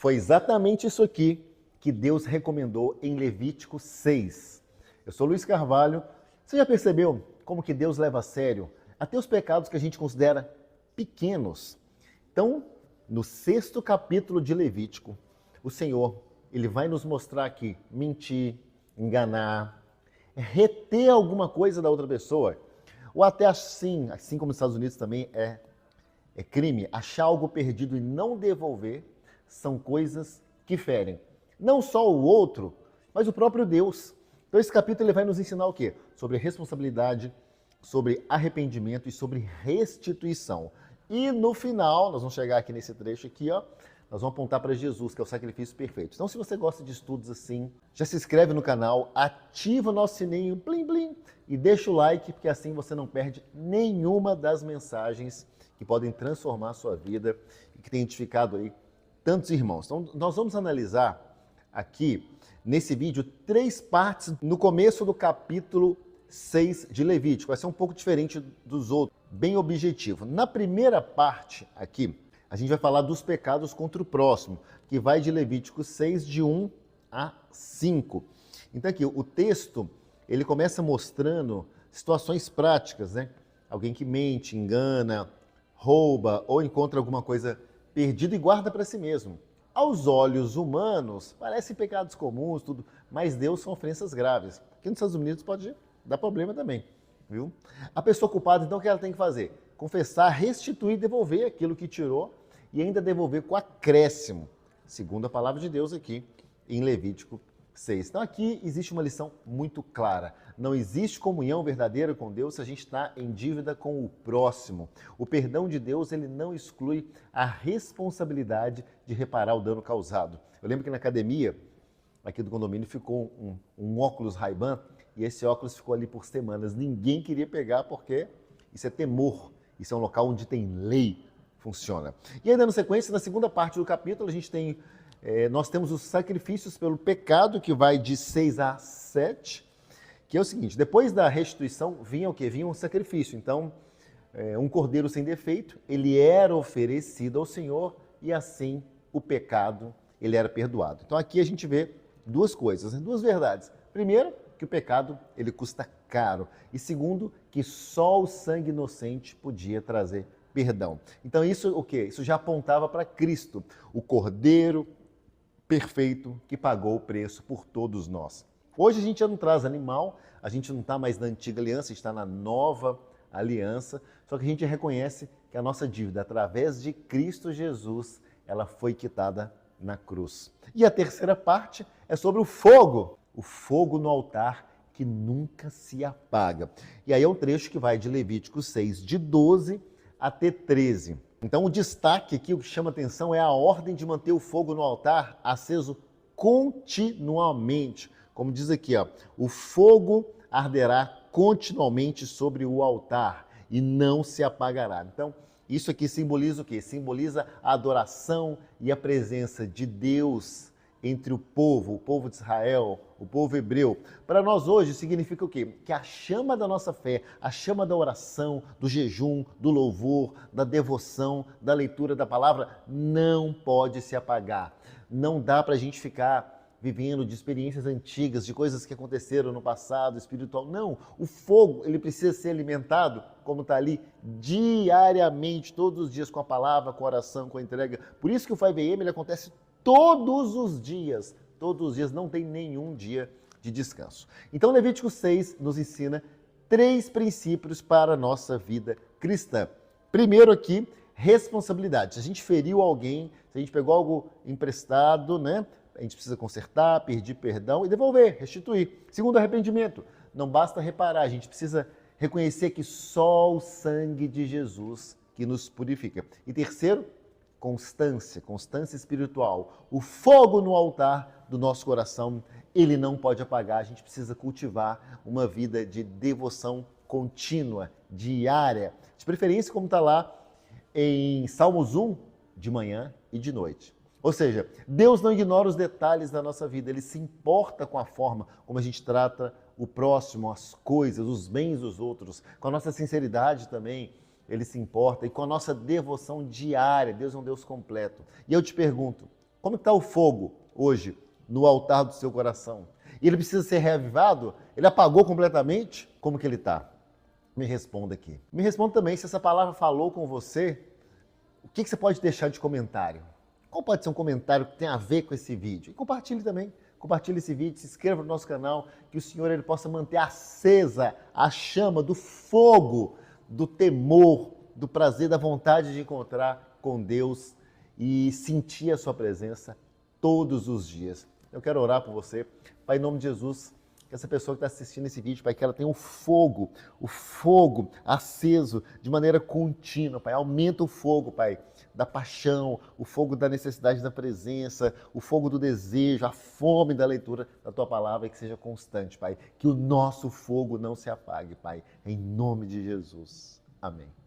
Foi exatamente isso aqui que Deus recomendou em Levítico 6. Eu sou Luiz Carvalho. Você já percebeu como que Deus leva a sério até os pecados que a gente considera pequenos? Então, no 6º capítulo de Levítico, o Senhor, ele vai nos mostrar que mentir, enganar, reter alguma coisa da outra pessoa, ou até assim como nos Estados Unidos também é crime, achar algo perdido e não devolver, são coisas que ferem. Não só o outro, mas o próprio Deus. Então esse capítulo ele vai nos ensinar o quê? Sobre responsabilidade, sobre arrependimento e sobre restituição. E no final, nós vamos chegar aqui nesse trecho aqui, ó, nós vamos apontar para Jesus, que é o sacrifício perfeito. Então se você gosta de estudos assim, já se inscreve no canal, ativa o nosso sininho, plim plim, e deixa o like, porque assim você não perde nenhuma das mensagens que podem transformar a sua vida e que tem identificado aí tantos irmãos. Então, nós vamos analisar aqui, nesse vídeo, 3 partes no começo do capítulo 6 de Levítico. Vai ser um pouco diferente dos outros, bem objetivo. Na primeira parte aqui, a gente vai falar dos pecados contra o próximo, que vai de Levítico 6, de 1 a 5. Então aqui, o texto, ele começa mostrando situações práticas, né? Alguém que mente, engana, rouba ou encontra alguma coisa perdida e guarda para si mesmo. Aos olhos humanos, parecem pecados comuns, tudo, mas Deus são ofensas graves. Aqui nos Estados Unidos pode dar problema também, viu? A pessoa culpada, então, o que ela tem que fazer? Confessar, restituir, devolver aquilo que tirou e ainda devolver com acréscimo, segundo a palavra de Deus aqui em Levítico 6. Então aqui existe uma lição muito clara. Não existe comunhão verdadeira com Deus se a gente está em dívida com o próximo. O perdão de Deus, ele não exclui a responsabilidade de reparar o dano causado. Eu lembro que na academia, aqui do condomínio, ficou um óculos Ray-Ban e esse óculos ficou ali por semanas. Ninguém queria pegar porque isso é temor. Isso é um local onde tem lei, funciona. E ainda na sequência, na segunda parte do capítulo, nós temos os sacrifícios pelo pecado, que vai de 6 a 7, que é o seguinte: depois da restituição vinha o quê? Vinha um sacrifício. Então, um cordeiro sem defeito, ele era oferecido ao Senhor e assim o pecado, ele era perdoado. Então aqui a gente vê duas coisas, duas verdades. Primeiro, que o pecado, ele custa caro. E segundo, que só o sangue inocente podia trazer perdão. Então isso o quê? Isso já apontava para Cristo, o cordeiro perfeito que pagou o preço por todos nós. Hoje a gente já não traz animal, a gente não está mais na antiga aliança, a gente está na nova aliança, só que a gente reconhece que a nossa dívida, através de Cristo Jesus, ela foi quitada na cruz. E a terceira parte é sobre o fogo no altar que nunca se apaga. E aí é um trecho que vai de Levítico 6, de 12 até 13. Então o destaque aqui, o que chama atenção é a ordem de manter o fogo no altar aceso continuamente. Como diz aqui, ó, o fogo arderá continuamente sobre o altar e não se apagará. Então isso aqui simboliza o quê? Simboliza a adoração e a presença de Deus entre o povo de Israel, o povo hebreu. Para nós hoje significa o quê? Que a chama da nossa fé, a chama da oração, do jejum, do louvor, da devoção, da leitura da palavra, não pode se apagar. Não dá para a gente ficar vivendo de experiências antigas, de coisas que aconteceram no passado espiritual. Não, o fogo, ele precisa ser alimentado, como está ali, diariamente, todos os dias, com a palavra, com a oração, com a entrega. Por isso que o 5am, ele acontece todos os dias, não tem nenhum dia de descanso. Então Levítico 6 nos ensina 3 princípios para a nossa vida cristã. Primeiro aqui, responsabilidade. Se a gente feriu alguém, se a gente pegou algo emprestado, né? A gente precisa consertar, pedir perdão e devolver, restituir. Segundo, arrependimento. Não basta reparar, a gente precisa reconhecer que só o sangue de Jesus que nos purifica. E terceiro, constância espiritual. O fogo no altar do nosso coração, ele não pode apagar. A gente precisa cultivar uma vida de devoção contínua, diária. De preferência, como está lá em Salmos 1, de manhã e de noite. Ou seja, Deus não ignora os detalhes da nossa vida, Ele se importa com a forma como a gente trata o próximo, as coisas, os bens dos outros, com a nossa sinceridade também. Ele se importa, e com a nossa devoção diária. Deus é um Deus completo. E eu te pergunto, Como está o fogo hoje no altar do seu coração? E ele precisa ser reavivado? Ele apagou completamente? Como que ele está? Me responda aqui. Me responda também se essa palavra falou com você, o que você pode deixar de comentário? Qual pode ser um comentário que tem a ver com esse vídeo? E compartilhe também. Compartilhe esse vídeo, se inscreva no nosso canal, que o Senhor ele possa manter acesa a chama do fogo, do temor, do prazer, da vontade de encontrar com Deus e sentir a sua presença todos os dias. Eu quero orar por você. Pai, em nome de Jesus, que essa pessoa que está assistindo esse vídeo, Pai, que ela tenha o fogo aceso de maneira contínua, Pai. Aumenta o fogo, Pai, da paixão, o fogo da necessidade da presença, o fogo do desejo, a fome da leitura da Tua palavra, e que seja constante, Pai. Que o nosso fogo não se apague, Pai, em nome de Jesus. Amém.